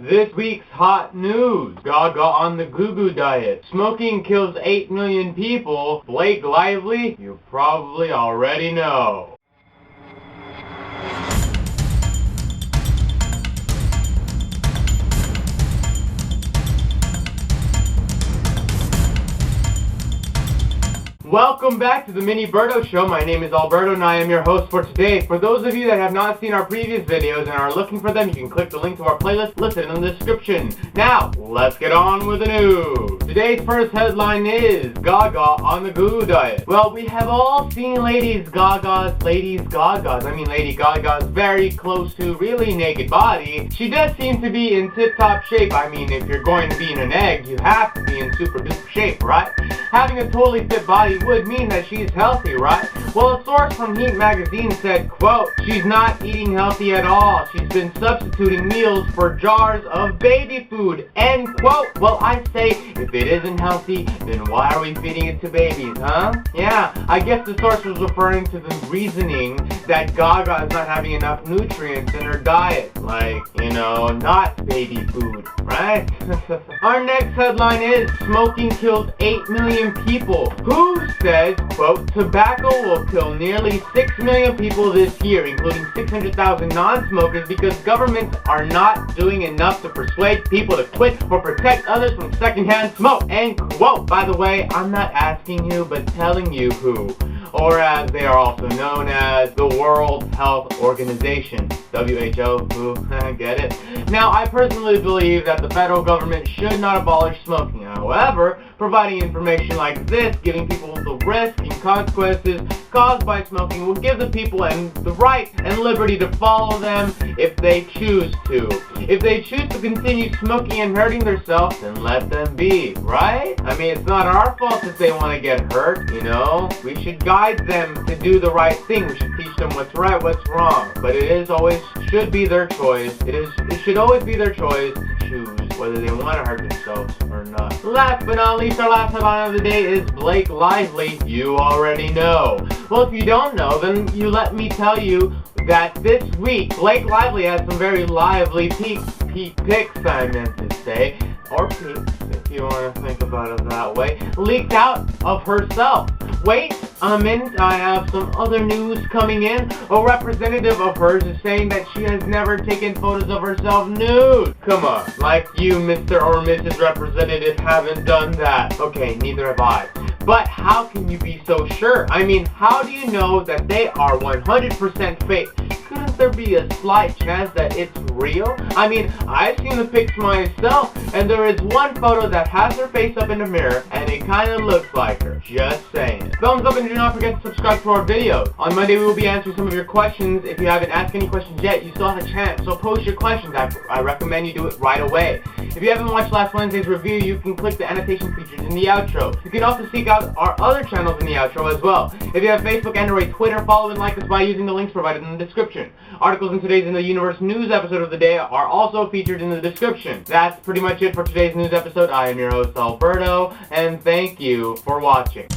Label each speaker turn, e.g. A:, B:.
A: This week's hot news: Gaga on the Goo Goo diet. Smoking kills 8 million people. Blake Lively? You probably already know. Welcome back to the Mini Birdo Show. My name is Alberto and I am your host for today. For those of you that have not seen our previous videos and are looking for them, you can click the link to our playlist listed in the description. Now, let's get on with the news. Today's first headline is Gaga on the Goo Goo diet. Well, we have all seen Lady Gaga's very close to really naked body. She does seem to be in tip-top shape. I mean, if you're going to be in an egg, you have to be in super-duper shape, right? Having a totally fit body would mean that she's healthy, right? Well, a source from Heat magazine said, quote, "She's not eating healthy at all. She's been substituting meals for jars of baby food," end quote. Well, I say, if it isn't healthy, then why are we feeding it to babies, huh? Yeah, I guess the source was referring to the reasoning that Gaga is not having enough nutrients in her diet. Like, not baby food, right? Our next headline is, smoking kills 8 million people. Who says, quote, "Tobacco will kill nearly 6 million people this year, including 600,000 non-smokers, because governments are not doing enough to persuade people to quit or protect others from secondhand smoke," end quote. By the way, I'm not asking you, but telling you who. Or as they are also known as the World Health Organization, WHO, who, get it? Now, I personally believe that the federal government should not abolish smoking. However, providing information like this, giving people the risk and consequences caused by smoking, will give the people the right and liberty to follow them if they choose to. If they choose to continue smoking and hurting themselves, then let them be, right? I mean, it's not our fault if they want to get hurt, We should guide them to do the right thing. We should teach them what's right, what's wrong. But should be their choice. It should always be their choice to choose whether they want to hurt themselves or not. Last but not least, our last headline of the day is Blake Lively. You already know. Well, if you don't know, then let me tell you that this week, Blake Lively has some very lively pics, I meant to say, or peaks, if you want to think about it that way, leaked out of herself. Wait a minute, I have some other news coming in. A representative of hers is saying that she has never taken photos of herself nude. Come on, like you, Mr. or Mrs. Representative, haven't done that. Okay, neither have I. But how can you be so sure? I mean, how do you know that they are 100% fake? Couldn't there be a slight chance that it's real? I mean, I've seen the pics myself, and there is one photo that has her face up in the mirror, and it kind of looks like her. Just saying. Thumbs up and do not forget to subscribe to our videos. On Monday, we will be answering some of your questions. If you haven't asked any questions yet, you still have a chance, so post your questions. I recommend you do it right away. If you haven't watched last Wednesday's review, you can click the annotation features in the outro. You can also seek out our other channels in the outro as well. If you have Facebook, Android, Twitter, follow and like us by using the links provided in the description. Articles in today's In the Universe news episode of the day are also featured in the description. That's pretty much it for today's news episode. I am your host, Alberto, and thank you for watching.